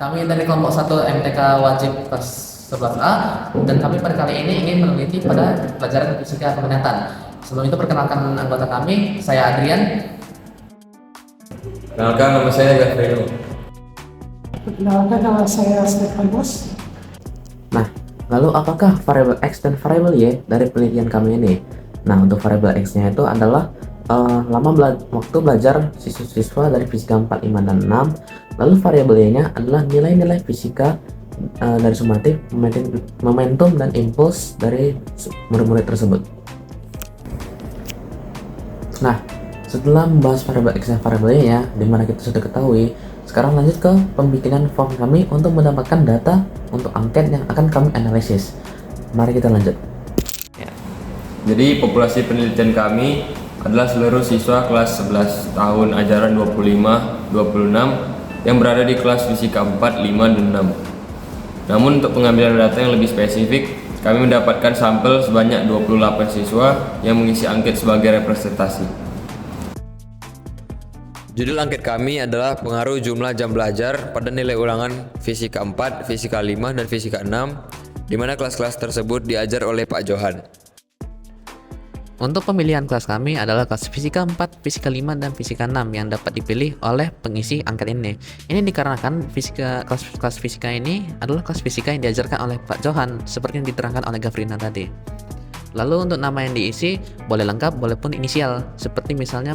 Kami dari kelompok 1 MTK wajib kelas 11A dan kami pada kali ini ingin meneliti pada pelajaran fisika keminatan. Sebelum itu perkenalkan anggota kami, saya Adrian. Kenalkan, nama saya Gavrino. Perkenalkan, nama saya Stefanus. Nah, lalu apakah variabel X dan variabel Y dari penelitian kami ini? Nah, untuk variabel X-nya itu adalah waktu belajar siswa-siswa dari fisika 4, 5, dan 6. Lalu variabel Y-nya adalah nilai-nilai fisika dari sumatif, momentum, dan impuls dari murid-murid tersebut. Nah, setelah membahas variabel X dan variabel Y-nya, dimana kita sudah ketahui, sekarang lanjut ke pembikinan form kami untuk mendapatkan data untuk angket yang akan kami analisis. Mari kita lanjut. Jadi populasi penelitian kami adalah seluruh siswa kelas 11 tahun ajaran 25-26 yang berada di kelas fisika 4, 5, dan 6. Namun untuk pengambilan data yang lebih spesifik, kami mendapatkan sampel sebanyak 28 siswa yang mengisi angket sebagai representasi. Judul angket kami adalah pengaruh jumlah jam belajar pada nilai ulangan fisika 4, fisika 5, dan fisika 6, di mana kelas-kelas tersebut diajar oleh Pak Johan. Untuk pemilihan kelas kami adalah kelas fisika 4, fisika 5, dan fisika 6 yang dapat dipilih oleh pengisi angket ini. Ini dikarenakan kelas fisika ini adalah kelas fisika yang diajarkan oleh Pak Johan seperti yang diterangkan oleh Gavrina tadi. Lalu untuk nama yang diisi boleh lengkap, boleh pun inisial. Seperti misalnya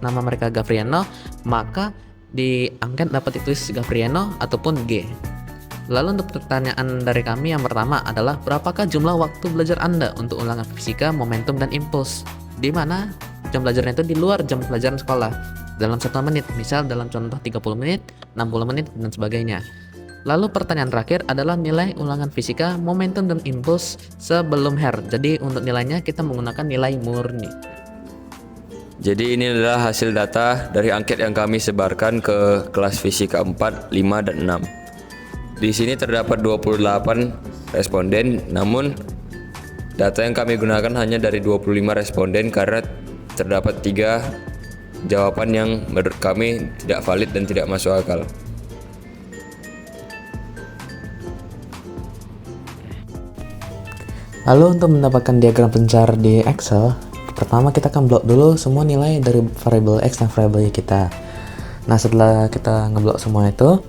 nama mereka Gavriano, maka di angket dapat ditulis Gavriano ataupun G. Lalu untuk pertanyaan dari kami yang pertama adalah berapakah jumlah waktu belajar Anda untuk ulangan fisika, momentum, dan impuls? Di mana jam belajarnya itu di luar jam pelajaran sekolah dalam 1 menit, misal dalam contoh 30 menit, 60 menit, dan sebagainya. Lalu pertanyaan terakhir adalah nilai ulangan fisika, momentum, dan impuls sebelum HER. Jadi untuk nilainya kita menggunakan nilai murni. Jadi ini adalah hasil data dari angket yang kami sebarkan ke kelas fisika 4, 5, dan 6. Di sini terdapat 28 responden, namun data yang kami gunakan hanya dari 25 responden karena terdapat 3 jawaban yang menurut kami tidak valid dan tidak masuk akal. Lalu untuk mendapatkan diagram pencar di Excel, pertama kita akan blok dulu semua nilai dari variabel X dan variabel Y kita. Nah, setelah kita ngeblok semua itu,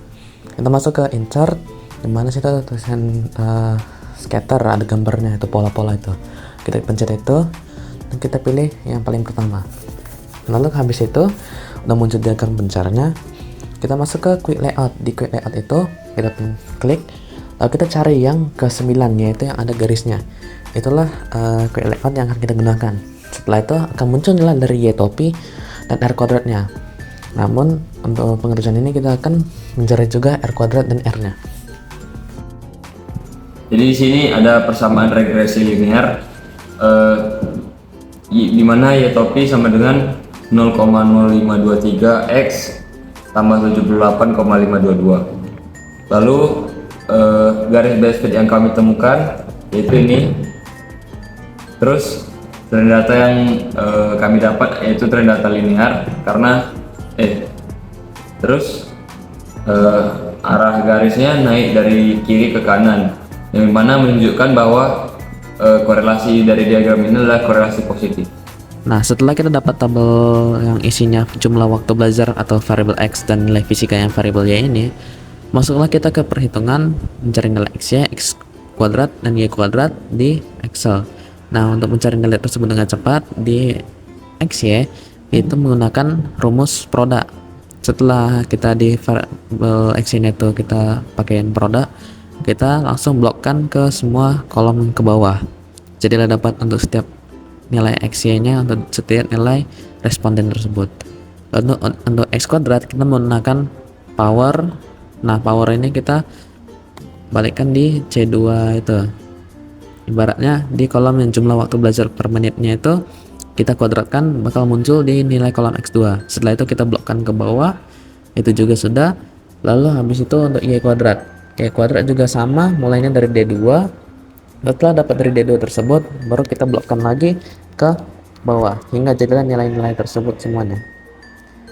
kita masuk ke insert, dimana kita tulisan scatter, ada gambarnya itu, pola-pola itu. Kita pencet itu dan kita pilih yang paling pertama. Lalu habis itu udah muncul diagram pencarnya, kita masuk ke quick layout. Di quick layout itu kita klik, lalu kita cari yang ke-9, yaitu yang ada garisnya. Itulah quick layout yang akan kita gunakan. Setelah itu akan muncul nilai dari Y topi dan R kuadratnya. Namun untuk pengerjaan ini kita akan mencari juga R kuadrat dan R-nya. Jadi di sini ada persamaan regresi linear, di mana Y topi sama dengan 0,0523 X tambah 78,522. Lalu garis BSFIT yang kami temukan yaitu ini. Terus tren data yang kami dapat yaitu tren data linear karena arah garisnya naik dari kiri ke kanan, yang mana menunjukkan bahwa korelasi dari diagram ini adalah korelasi positif. Nah, setelah kita dapat tabel yang isinya jumlah waktu belajar atau variabel X dan nilai fisika yang variabel Y ini, masuklah kita ke perhitungan mencari nilai X, Y, X kuadrat, dan Y kuadrat di Excel. Nah, untuk mencari nilai tersebut dengan cepat di X, Y, itu menggunakan rumus produk. Setelah kita di variabel X ini tuh kita pakaiin produk, kita langsung blokkan ke semua kolom ke bawah. Jadi dapat untuk setiap nilai X, Y nya untuk setiap nilai responden tersebut. Untuk X kuadrat kita menggunakan power. Nah, power ini kita balikkan di C2 itu. Ibaratnya di kolom yang jumlah waktu belajar per menitnya itu kita kuadratkan, bakal muncul di nilai kolom X2. Setelah itu kita blokkan ke bawah, itu juga sudah. Lalu habis itu untuk Y kuadrat. Y kuadrat juga sama, mulainya dari D2. Setelah dapat dari D2 tersebut, baru kita blokkan lagi ke bawah hingga jadilah nilai-nilai tersebut semuanya.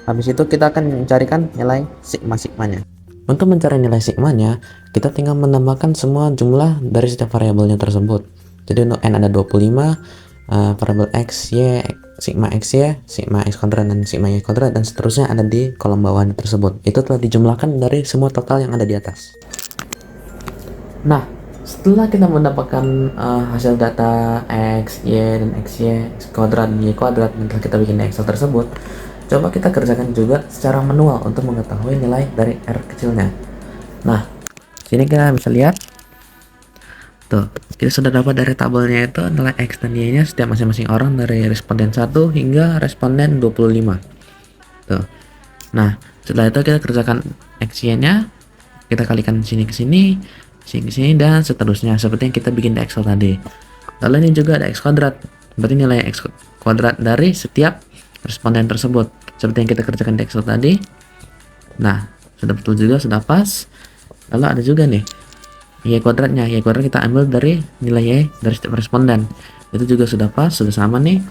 Habis itu kita akan mencarikan nilai sigma-sigmanya. Untuk mencari nilai sigmanya, kita tinggal menambahkan semua jumlah dari setiap variabelnya tersebut. Jadi untuk n ada 25, variabel x, y, sigma x, y, sigma x kuadrat, dan sigma y kuadrat, dan seterusnya ada di kolom bawah tersebut. Itu telah dijumlahkan dari semua total yang ada di atas. Nah, setelah kita mendapatkan hasil data x, y, dan x, y, x kuadrat, dan y kuadrat, dan telah kita bikin di Excel tersebut, coba kita kerjakan juga secara manual untuk mengetahui nilai dari R kecilnya. Nah, sini kita bisa lihat. Tuh, kita sudah dapat dari tabelnya itu nilai X dan Y-nya setiap masing-masing orang dari responden 1 hingga responden 25. Tuh. Nah, setelah itu kita kerjakan X, Y-nya, kita kalikan sini ke sini, sini ke sini, dan seterusnya seperti yang kita bikin di Excel tadi. Lalu ini juga ada X kuadrat, berarti nilai X kuadrat dari setiap responden tersebut seperti yang kita kerjakan di Excel tadi. Nah, sudah betul juga, sudah pas. Lalu ada juga nih Y kuadratnya. Y kuadrat kita ambil dari nilai Y dari setiap responden, itu juga sudah pas, sudah sama nih.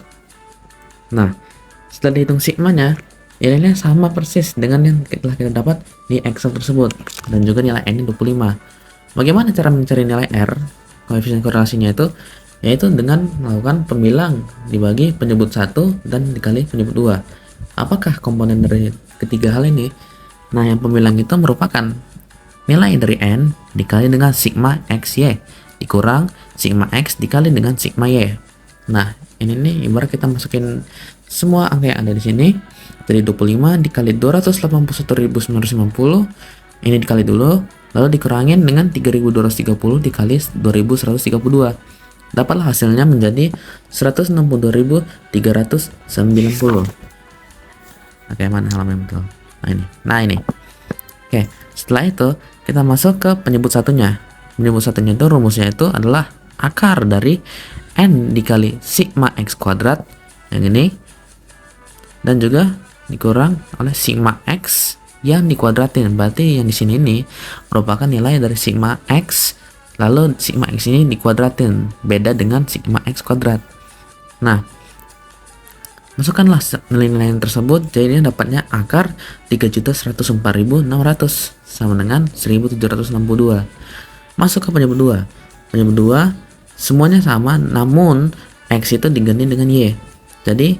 Nah, setelah dihitung sigmanya, nilainya sama persis dengan yang telah kita dapat di Excel tersebut, dan juga nilai N-nya 25. Bagaimana cara mencari nilai R, koefisien korelasinya itu, yaitu dengan melakukan pembilang dibagi penyebut 1 dan dikali penyebut 2. Apakah komponen dari ketiga hal ini? Nah, yang pembilang itu merupakan nilai dari N dikali dengan sigma X, Y dikurang sigma X dikali dengan sigma Y. Nah, ini nih ibarat kita masukin semua angka yang ada di sini. Jadi 25 dikali 281.950, ini dikali dulu, lalu dikurangin dengan 3.230 dikali 2.132. Dapatlah hasilnya menjadi 162.390. Oke, mana halaman betul? Nah ini. Oke, setelah itu kita masuk ke penyebut satunya. Penyebut satunya itu rumusnya itu adalah akar dari N dikali sigma X kuadrat yang ini, dan juga dikurang oleh sigma X yang dikuadratin. Berarti yang di sini ini merupakan nilai dari sigma X, lalu sigma X ini dikuadratin, beda dengan sigma X kuadrat. Nah, masukkanlah nilai-nilai tersebut, jadinya dapatnya akar 3.104.600 sama dengan 1.762. Masuk ke penyebut 2. Penyebut 2 semuanya sama, namun X itu diganti dengan Y. Jadi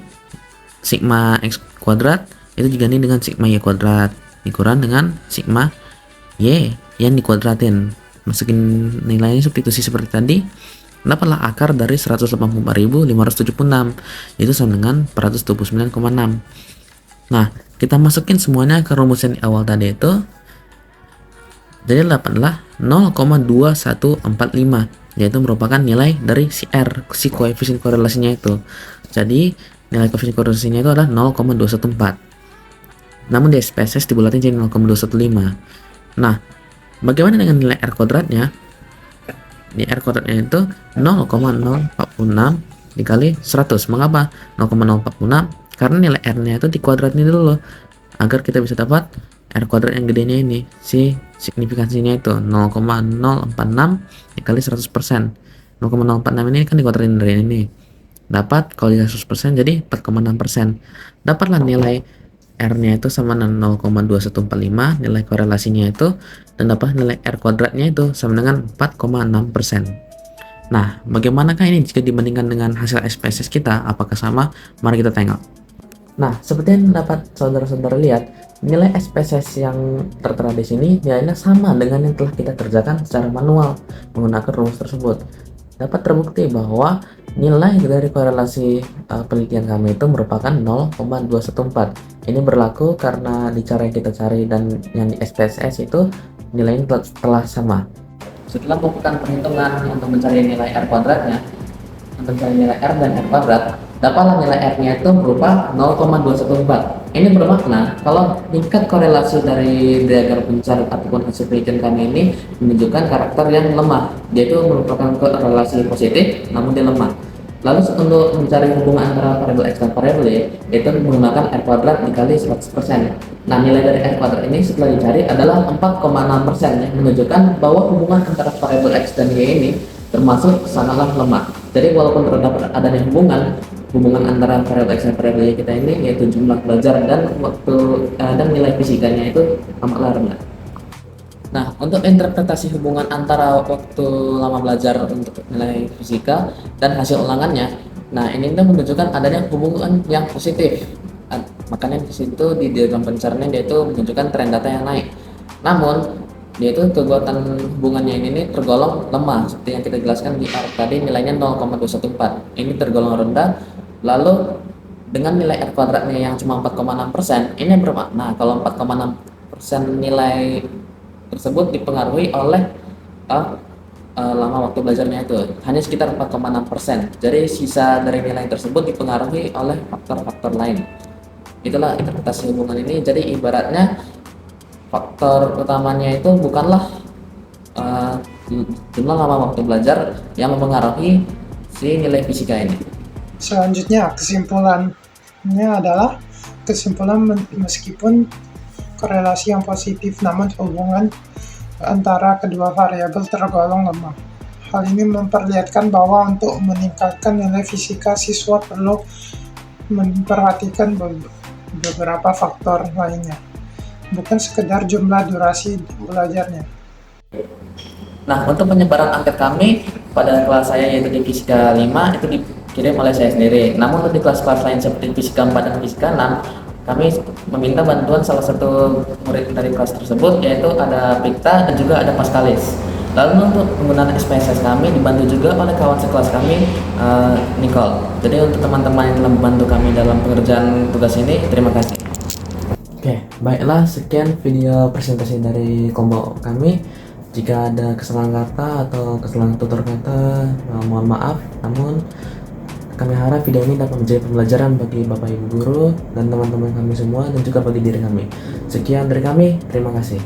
sigma X kuadrat itu diganti dengan sigma Y kuadrat dikurang dengan sigma Y yang dikuadratin. Masukin nilainya substitusi seperti tadi, dapatlah akar dari 184.576, itu sama dengan 429,6. Nah, kita masukin semuanya ke rumus yang di awal tadi itu, jadi dapatlah 0,2145, yaitu merupakan nilai dari si R, si koefisien korelasinya itu. Jadi nilai koefisien korelasinya itu adalah 0,214. Namun di SPSS dibulatin jadi 0,215. Nah, bagaimana dengan nilai R kuadratnya? Di R kuadratnya itu 0,046 dikali 100. Mengapa 0,046? Karena nilai R-nya itu dikuadratin dulu agar kita bisa dapat R kuadrat yang gedenya ini, si signifikansinya itu 0,046 dikali 100%. 0,046 ini kan dikuadratin dari ini. Dapat kalau 100% jadi 4,6%. Dapatlah nilai R-nya itu sama dengan 0,2145, nilai korelasinya itu, dan dapat nilai R kuadratnya itu sama dengan 4,6%. Nah, bagaimanakah ini jika dibandingkan dengan hasil SPSS kita? Apakah sama? Mari kita tengok. Nah, seperti yang dapat saudara-saudara lihat, nilai SPSS yang tertera di sini nilainya sama dengan yang telah kita kerjakan secara manual menggunakan rumus tersebut. Dapat terbukti bahwa nilai dari korelasi penelitian kami itu merupakan 0,214. Ini berlaku karena di cara yang kita cari dan yang di SPSS itu nilainya telah sama. Setelah melakukan perhitungan untuk mencari nilai R kuadratnya, untuk mencari nilai R dan R kuadrat, dapatlah nilai R-nya itu berupa 0,214. Ini bermakna kalau tingkat korelasi dari diagram pencari ataupun hasil penelitian kami ini menunjukkan karakter yang lemah, yaitu merupakan korelasi positif namun dia lemah. Lalu untuk mencari hubungan antara variabel X dan variabel Y, itu menggunakan R kuadrat dikali 100%. Nah, nilai dari R kuadrat ini setelah dicari adalah 4,6%, yang menunjukkan bahwa hubungan antara variabel X dan Y ini termasuk sangatlah lemah. Jadi walaupun terdapat adanya hubungan antara variabel X dan variabel Y kita ini, yaitu jumlah belajar dan waktu dan nilai fisikanya itu amatlah rendah. Nah, untuk interpretasi hubungan antara waktu lama belajar untuk nilai fisika dan hasil ulangannya, nah ini tuh menunjukkan adanya hubungan yang positif. Makanya di situ di diagram pencariannya dia itu menunjukkan tren data yang naik. Namun, dia itu kekuatan hubungannya ini tergolong lemah seperti yang kita jelaskan di R tadi, nilainya 0,214. Ini tergolong rendah. Lalu dengan nilai R kuadratnya yang cuma 4,6%, ini bermakna kalau 4,6% nilai tersebut dipengaruhi oleh lama waktu belajarnya itu hanya sekitar 4,6%. Jadi sisa dari nilai tersebut dipengaruhi oleh faktor-faktor lain. Itulah interpretasi hubungan ini. Jadi ibaratnya faktor utamanya itu bukanlah jumlah lama waktu belajar yang mempengaruhi si nilai fisika ini. Selanjutnya kesimpulannya adalah kesimpulan meskipun korelasi yang positif, namun hubungan antara kedua variabel tergolong lemah. Hal ini memperlihatkan bahwa untuk meningkatkan nilai fisika, siswa perlu memperhatikan beberapa faktor lainnya, bukan sekedar jumlah durasi belajarnya. Nah, untuk penyebaran angket kami pada kelas saya yaitu di Fisika 5 itu dikirim oleh saya sendiri. Namun untuk di kelas-kelas lain seperti Fisika 4 dan Fisika 6, kami meminta bantuan salah satu murid dari kelas tersebut, yaitu ada Pikta dan juga ada Pascalis. Lalu untuk penggunaan SPSS kami dibantu juga oleh kawan sekelas kami, Nicole. Jadi untuk teman-teman yang telah membantu kami dalam pengerjaan tugas ini, terima kasih. Oke, baiklah, sekian video presentasi dari kelompok kami. Jika ada kesalahan kata atau kesalahan tutur kata, mohon maaf. Namun kami harap video ini dapat menjadi pembelajaran bagi Bapak Ibu guru dan teman-teman kami semua dan juga bagi diri kami. Sekian dari kami, terima kasih.